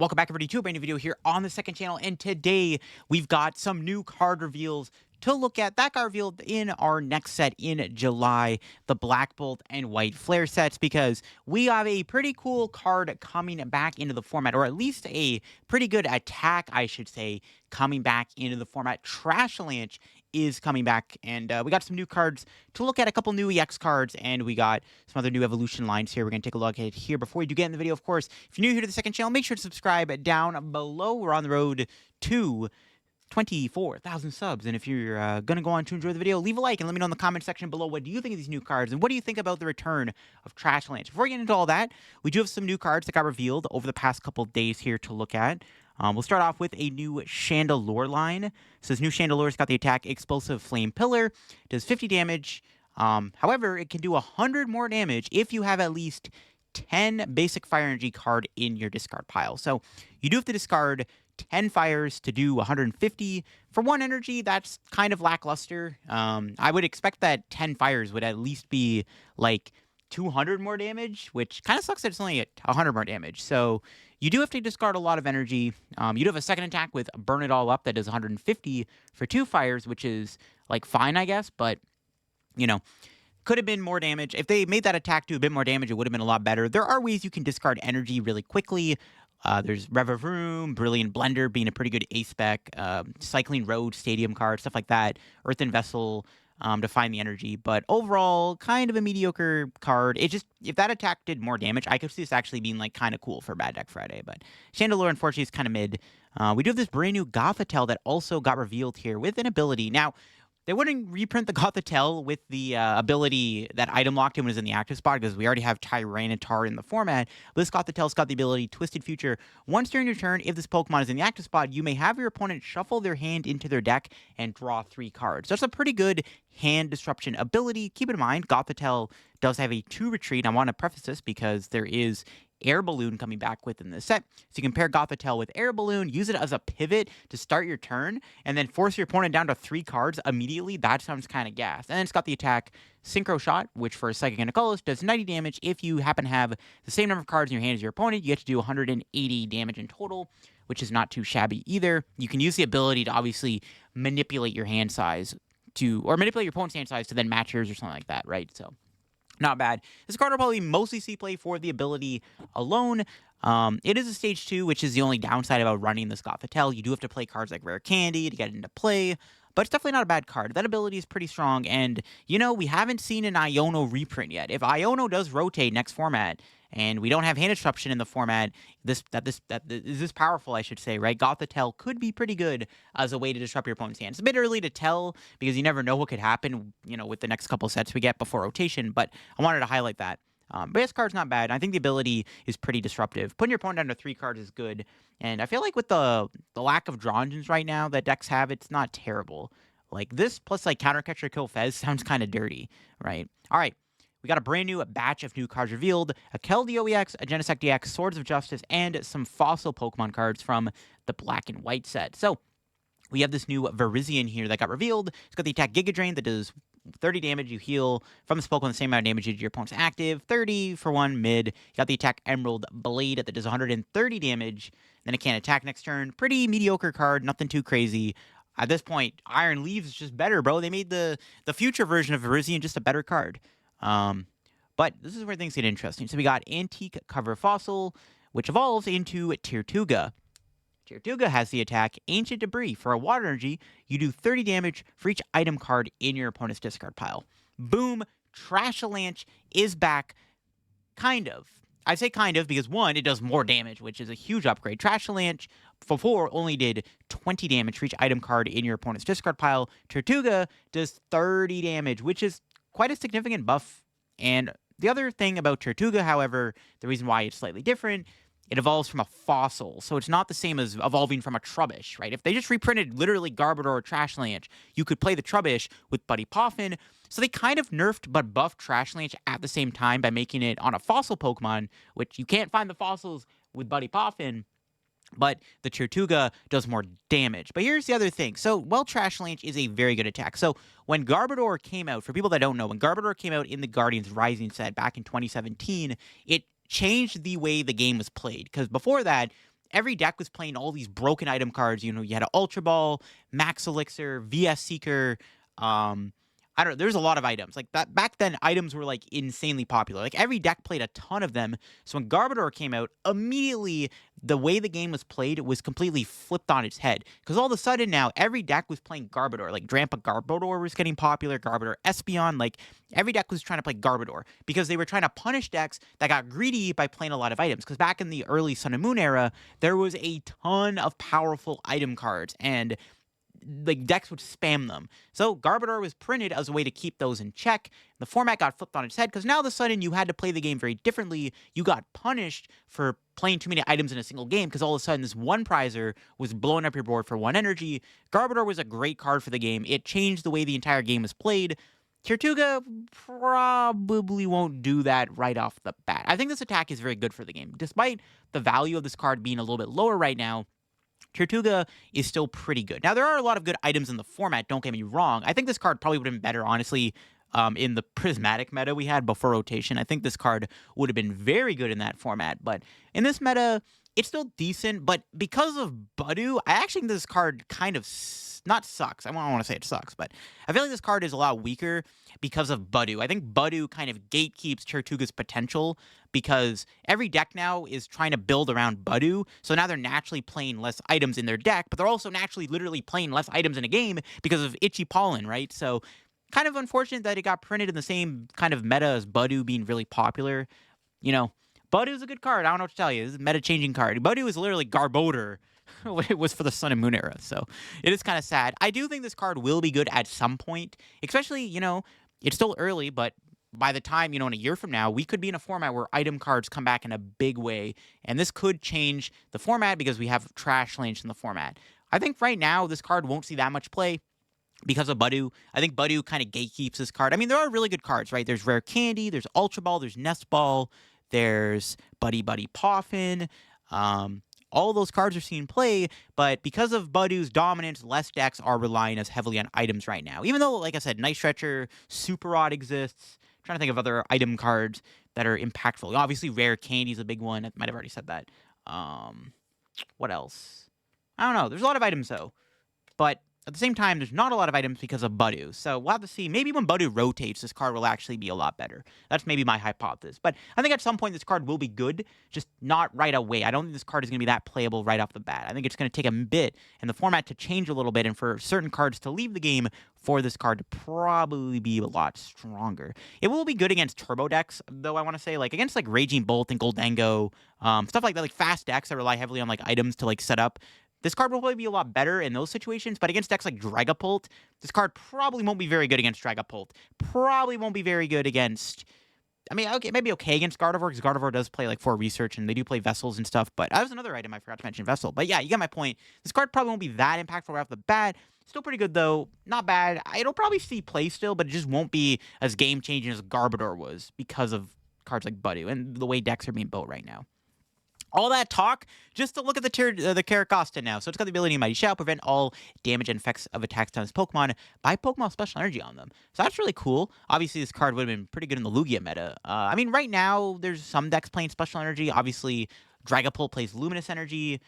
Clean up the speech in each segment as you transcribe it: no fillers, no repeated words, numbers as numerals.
Welcome back everybody to a brand new video here on the second channel, and today we've got some new card reveals to look at. That got revealed in our next set in July, the Black Bolt and White Flare sets, because we have a pretty cool card coming back into the format, or at least a pretty good attack, I should say, coming back into the format. Trashalanche is coming back, and we got some new cards to look at, a couple new EX cards, and we got some other new evolution lines here. We're going to take a look at it here. Before we do get in the video, of course, if you're new here to the second channel, make sure to subscribe down below. We're on the road to 24,000 subs, and if you're going to go on to enjoy the video, leave a like and let me know in the comment section below what do you think of these new cards, and what do you think about the return of Trashalanche. Before we get into all that, we do have some new cards that got revealed over the past couple days here to look at. We'll start off with a new Chandelure line. So this new Chandelure's got the attack Explosive Flame Pillar. Does 50 damage. However, it can do 100 more damage if you have at least 10 basic fire energy card in your discard pile. So you do have to discard 10 fires to do 150. For 1 energy, that's kind of lackluster. I would expect that 10 fires would at least be like 200 more damage, which kind of sucks that it's only at 100 more damage. So you do have to discard a lot of energy. You do have a second attack with Burn It All Up that does 150 for 2 fires, which is like fine, I guess, but you know, could have been more damage. If they made that attack do a bit more damage, it would have been a lot better. There are ways you can discard energy really quickly. There's Rev-a-Vroom, Brilliant Blender being a pretty good A-spec, Cycling Road, Stadium card, stuff like that, Earthen Vessel, to find the energy. But overall, kind of a mediocre card. It just, if that attack did more damage, I could see this actually being like kind of cool for Bad Deck Friday. But Chandelure, unfortunately, is kind of mid. We do have this brand new Gothitelle that also got revealed here with an ability. Now, they wouldn't reprint the Gothitelle with the ability that item locked in was in the active spot, because we already have Tyranitar in the format. But this Gothitelle's got the ability Twisted Future. Once during your turn, if this Pokemon is in the active spot, you may have your opponent shuffle their hand into their deck and draw 3 cards. That's a pretty good hand disruption ability. Keep in mind, Gothitelle does have a 2 retreat. I want to preface this because there is Air Balloon coming back within the set. So you can pair Gothitelle with Air Balloon, use it as a pivot to start your turn, and then force your opponent down to 3 cards immediately. That sounds kind of gas. And then it's got the attack Synchro Shot, which for Psychic and Colorless does 90 damage. If you happen to have the same number of cards in your hand as your opponent, you get to do 180 damage in total, which is not too shabby either. You can use the ability to obviously manipulate your hand size to, or manipulate your opponent's hand size to then match yours or something like that, right? So not bad. This card will probably mostly see play for the ability alone. It is a stage 2, which is the only downside about running this Gothitelle. You do have to play cards like Rare Candy to get into play, but it's definitely not a bad card. That ability is pretty strong, and, you know, we haven't seen an Iono reprint yet. If Iono does rotate next format, and we don't have hand disruption in the format, this powerful, I should say, right? Gothitelle could be pretty good as a way to disrupt your opponent's hand. It's a bit early to tell, because you never know what could happen, you know, with the next couple sets we get before rotation, but I wanted to highlight that. But this card's not bad. I think the ability is pretty disruptive. Putting your opponent down to 3 cards is good, and I feel like with the lack of draw engines right now that decks have, it's not terrible. Like, this plus, like, Countercatcher Kill Fez sounds kind of dirty, right? All right. We got a brand new batch of new cards revealed, a Keldeo EX, a Genesect EX, Swords of Justice, and some fossil Pokemon cards from the Black and White set. So we have this new Verizion here that got revealed. It's got the attack Giga Drain that does 30 damage. You heal from this Pokemon the same amount of damage you did your opponent's active. 30 for 1 mid. You got the attack Emerald Blade that does 130 damage. Then it can't attack next turn. Pretty mediocre card, nothing too crazy. At this point, Iron Leaves is just better, bro. They made the future version of Verizion just a better card. But this is where things get interesting. So we got Antique Cover Fossil, which evolves into Tirtuga. Tirtuga has the attack Ancient Debris. For a water energy, you do 30 damage for each item card in your opponent's discard pile. Boom! Trashalanche is back. Kind of. I say kind of because, 1, it does more damage, which is a huge upgrade. Trashalanche before only did 20 damage for each item card in your opponent's discard pile. Tirtuga does 30 damage, which is quite a significant buff. And the other thing about Tirtuga, however, the reason why it's slightly different, it evolves from a fossil. So it's not the same as evolving from a Trubbish, right? If they just reprinted literally Garbodor or Trashalanche, you could play the Trubbish with Buddy Poffin. So they kind of nerfed but buffed Trashalanche at the same time by making it on a fossil Pokemon, which you can't find the fossils with Buddy Poffin. But the Tirtuga does more damage. But here's the other thing. So, well, Trashalanche is a very good attack. So, when Garbodor came out, for people that don't know, when Garbodor came out in the Guardians Rising set back in 2017, it changed the way the game was played. Because before that, every deck was playing all these broken item cards. You know, you had an Ultra Ball, Max Elixir, VS Seeker. I don't know. There's a lot of items. Like that back then, items were like insanely popular. Like every deck played a ton of them. So when Garbodor came out, immediately the way the game was played was completely flipped on its head. Because all of a sudden now, every deck was playing Garbodor. Like Drampa Garbodor was getting popular, Garbodor Espeon. Like every deck was trying to play Garbodor because they were trying to punish decks that got greedy by playing a lot of items. Because back in the early Sun and Moon era, there was a ton of powerful item cards. And like decks would spam them. So Garbodor was printed as a way to keep those in check. The format got flipped on its head because now all of a sudden you had to play the game very differently. You got punished for playing too many items in a single game because all of a sudden this one prizer was blowing up your board for 1 energy. Garbodor was a great card for the game. It changed the way the entire game was played. Tirtuga probably won't do that right off the bat. I think this attack is very good for the game. Despite the value of this card being a little bit lower right now, Tirtuga is still pretty good. Now, there are a lot of good items in the format, don't get me wrong. I think this card probably would have been better, honestly, in the prismatic meta we had before rotation. I think this card would have been very good in that format. But in this meta, it's still decent. But because of Budu, I actually think this card kind of not sucks. I don't want to say it sucks, but I feel like this card is a lot weaker because of Budu. I think Budu kind of gatekeeps Tirtuga's potential because every deck now is trying to build around Budu, so now they're naturally playing less items in their deck, but they're also naturally literally playing less items in a game because of Itchy Pollen, right? So kind of unfortunate that it got printed in the same kind of meta as Budu being really popular. You know, Budu is a good card. I don't know what to tell you. This is a meta-changing card. Budu is literally Garbodor. It was for the Sun and Moon era, so it is kind of sad. I do think this card will be good at some point, especially, you know, it's still early, but by the time, you know, in a year from now, we could be in a format where item cards come back in a big way, and this could change the format because we have Trashalanche in the format. I think right now, this card won't see that much play because of Budu. I think Budu kind of gatekeeps this card. I mean, there are really good cards, right? There's Rare Candy, there's Ultra Ball, there's Nest Ball, there's Buddy Buddy Poffin, all those cards are seeing play, but because of Budu's dominance, less decks are relying as heavily on items right now. Even though, like I said, Night Stretcher, Super Rod exists. I'm trying to think of other item cards that are impactful. Obviously, Rare Candy is a big one. I might have already said that. What else? I don't know. There's a lot of items, though. But at the same time, there's not a lot of items because of Budu. So we'll have to see. Maybe when Budu rotates, this card will actually be a lot better. That's maybe my hypothesis. But I think at some point this card will be good, just not right away. I don't think this card is going to be that playable right off the bat. I think it's going to take a bit and the format to change a little bit and for certain cards to leave the game for this card to probably be a lot stronger. It will be good against turbo decks, though, I want to say. Like against like Raging Bolt and Goldango, stuff like that, like fast decks that rely heavily on like items to like set up. This card will probably be a lot better in those situations, but against decks like Dragapult, this card probably won't be very good against Dragapult. Probably won't be very good against... I mean, okay, maybe okay against Gardevoir, because Gardevoir does play, like, for research, and they do play Vessels and stuff, but that was another item I forgot to mention, Vessel. But yeah, you get my point. This card probably won't be that impactful right off the bat. Still pretty good, though. Not bad. It'll probably see play still, but it just won't be as game-changing as Garbodor was because of cards like Budu and the way decks are being built right now. All that talk, just to look at the Carracosta now. So it's got the ability Mighty Shout, prevent all damage and effects of attacks on its Pokemon by Pokemon Special Energy on them. So that's really cool. Obviously, this card would have been pretty good in the Lugia meta. I mean, right now, there's some decks playing Special Energy. Obviously, Dragapult plays Luminous Energy.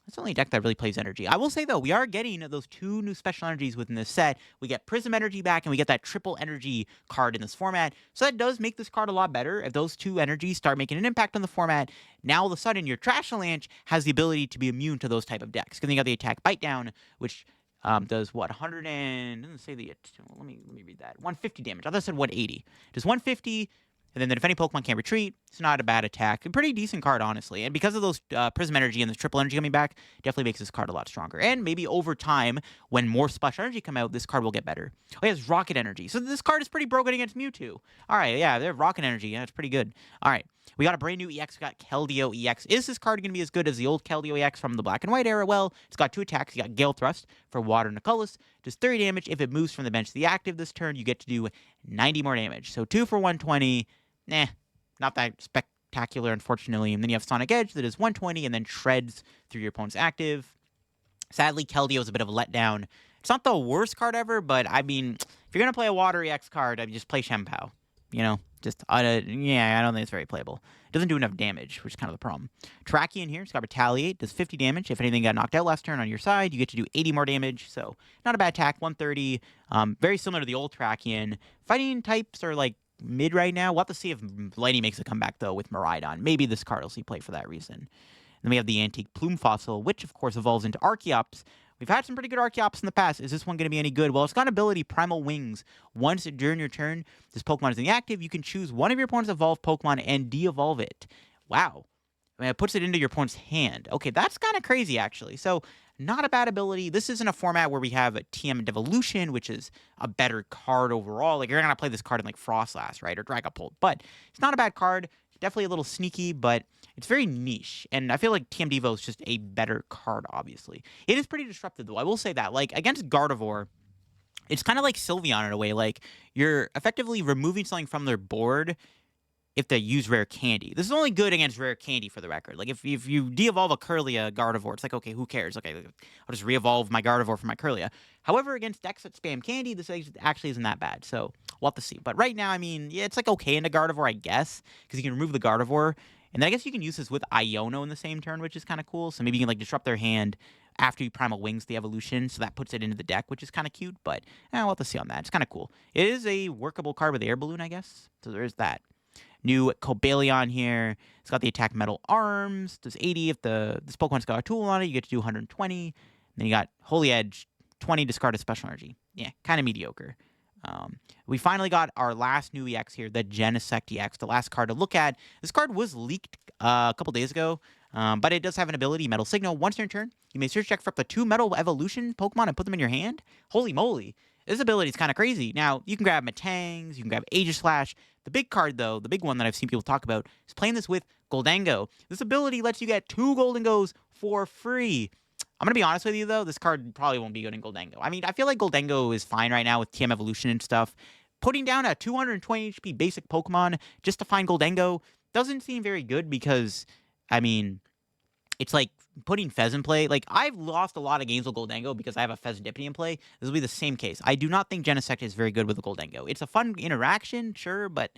That's the only deck that really plays Energy. I will say, though, we are getting those 2 new Special Energies within this set. We get Prism Energy back, and we get that Triple Energy card in this format. So that does make this card a lot better. If those 2 energies start making an impact on the format, now all of a sudden your Trashalanche has the ability to be immune to those type of decks. Because then you got the Attack Bite Down, which does what? 100 and... doesn't say the... let me read that. 150 damage. I thought it said 180. Does 150... and then the defending Pokemon can't retreat. It's not a bad attack. A pretty decent card, honestly. And because of those Prism Energy and the Triple Energy coming back, definitely makes this card a lot stronger. And maybe over time, when more Splash Energy come out, this card will get better. Oh, it has Rocket Energy. So this card is pretty broken against Mewtwo. All right, yeah, they have Rocket Energy. Yeah, it's pretty good. All right, we got a brand new EX. We got Keldeo EX. Is this card going to be as good as the old Keldeo EX from the Black and White era? Well, it's got 2 attacks. You got Gale Thrust for Water Nicolas. Does 30 damage. If it moves from the bench to the active this turn, you get to do 90 more damage. So 2 for 120. Nah. Not that spectacular, unfortunately. And then you have Sonic Edge that is 120 and then shreds through your opponent's active. Sadly, Keldeo is a bit of a letdown. It's not the worst card ever, but I mean, if you're going to play a Water EX card, I mean, just play Shempao. You know, Just, yeah, I don't think it's very playable. It doesn't do enough damage, which is kind of the problem. Terrakion here, it's got Retaliate, does 50 damage. If anything got knocked out last turn on your side, you get to do 80 more damage. So, not a bad attack, 130. Very similar to the old Terrakion. Fighting types are like mid right now. We'll have to see if Lightning makes a comeback, though, with Miraidon. Maybe this card will see play for that reason. Then we have the Antique Plume Fossil, which, of course, evolves into Archeops. We've had some pretty good Archeops in the past. Is this one going to be any good? Well, it's got an ability, Primal Wings. Once during your turn, this Pokemon is in the active, you can choose one of your opponent's evolved Pokemon and de-evolve it. Wow. I mean, it puts it into your opponent's hand. Okay, that's kind of crazy, actually. So, not a bad ability. This isn't a format where we have a TM Devolution, which is a better card overall. Like, you're going to play this card in, like, Frostlass, right, or Dragapult. But it's not a bad card. Definitely a little sneaky, but it's very niche. And I feel like TM Devo is just a better card, obviously. It is pretty disruptive, though. I will say that. Like, against Gardevoir, it's kind of like Sylveon in a way. Like, you're effectively removing something from their board if they use Rare Candy. This is only good against Rare Candy, for the record. Like, if you de-evolve a Kirlia Gardevoir, it's like, okay, who cares? Okay, I'll just re-evolve my Gardevoir from my Kirlia. However, against decks that spam Candy, this actually isn't that bad. So, we'll have to see. But right now, I mean, yeah, it's like okay into Gardevoir, I guess, because you can remove the Gardevoir. And then I guess you can use this with Iono in the same turn, which is kind of cool. So maybe you can, like, disrupt their hand after you Primal Wings the evolution, so that puts it into the deck, which is kind of cute. But, we'll have to see on that. It's kind of cool. It is a workable card with the Air Balloon, I guess. So there's that. New Cobalion here. It's got the attack metal arms. Does 80 if this Pokemon's got a tool on it. You get to do 120. Then you got Holy Edge, 20 discarded special energy. Yeah, kind of mediocre. We finally got our last new EX here, the Genesect EX, the last card to look at. This card was leaked a couple days ago, but it does have an ability, Metal Signal. Once in your turn, you may search check for up to 2 Metal Evolution Pokemon and put them in your hand. Holy moly. This ability is kind of crazy. Now, you can grab Metangs, you can grab Aegislash. The big card, though, the big one that I've seen people talk about, is playing this with Goldango. This ability lets you get 2 Goldengos for free. I'm going to be honest with you, though, this card probably won't be good in Goldango. I mean, I feel like Goldango is fine right now with TM Evolution and stuff. Putting down a 220 HP basic Pokemon just to find Goldango doesn't seem very good because, I mean, it's like putting Fez in play. Like, I've lost a lot of games with Goldango because I have a Fezandipity in play. This will be the same case. I do not think Genesect is very good with the Goldango. It's a fun interaction, sure, but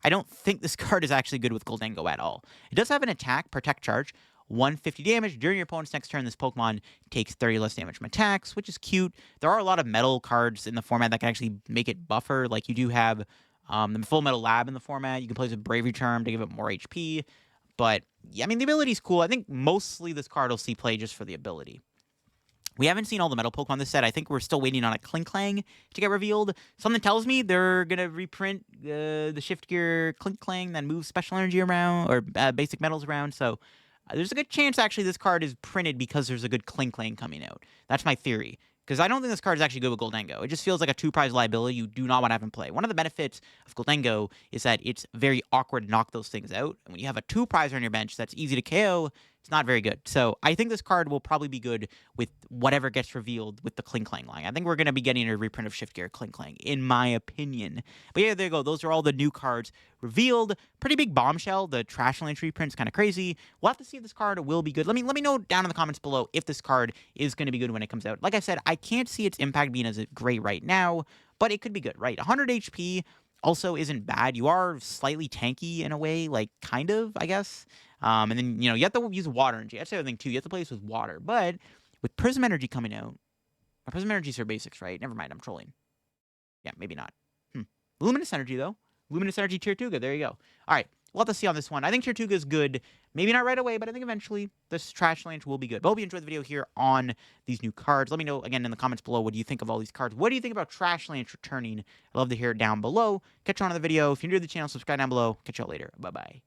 I don't think this card is actually good with Goldango at all. It does have an attack, Protect Charge, 150 damage. During your opponent's next turn, this Pokemon takes 30 less damage from attacks, which is cute. There are a lot of metal cards in the format that can actually make it buffer. Like, you do have the Full Metal Lab in the format. You can play with Bravery Charm to give it more HP. But, yeah, I mean, the ability's cool. I think mostly this card will see play just for the ability. We haven't seen all the metal Pokemon this set. I think we're still waiting on a Klinklang to get revealed. Something tells me they're going to reprint the Shift Gear Klinklang that moves special energy around, or basic metals around. So, there's a good chance, actually, this card is printed because there's a good Klinklang coming out. That's my theory. Because I don't think this card is actually good with Goldango. It just feels like a 2-prize liability you do not want to have in play. One of the benefits of Goldango is that it's very awkward to knock those things out. And when you have a 2-prizer on your bench that's easy to KO, it's not very good. So I think this card will probably be good with whatever gets revealed with the Klinklang line. I think we're going to be getting a reprint of Shift Gear Klinklang, in my opinion. But yeah, there you go. Those are all the new cards revealed. Pretty big bombshell. The Trashalanche reprint is kind of crazy. We'll have to see if this card will be good. Let me know down in the comments below if this card is going to be good when it comes out. Like I said, I can't see its impact being as great right now, but it could be good, right? 100 HP also isn't bad. You are slightly tanky in a way, like, kind of, I guess. And then, you have to use water energy. That's the other thing, too. You have to play this with water. But with Prism Energy coming out, Prism Energy is for basics, right? Never mind, I'm trolling. Yeah, maybe not. Luminous Energy, though. Luminous Energy Tier 2, good. There you go. All right, we'll have to see on this one. I think Tier 2 is good. Maybe not right away, but I think eventually this Trashalanche will be good. But I hope you enjoyed the video here on these new cards. Let me know, again, in the comments below, what do you think of all these cards? What do you think about Trashalanche returning? I'd love to hear it down below. Catch you on the video. If you're new to the channel, subscribe down below. Catch you all later. Bye-bye.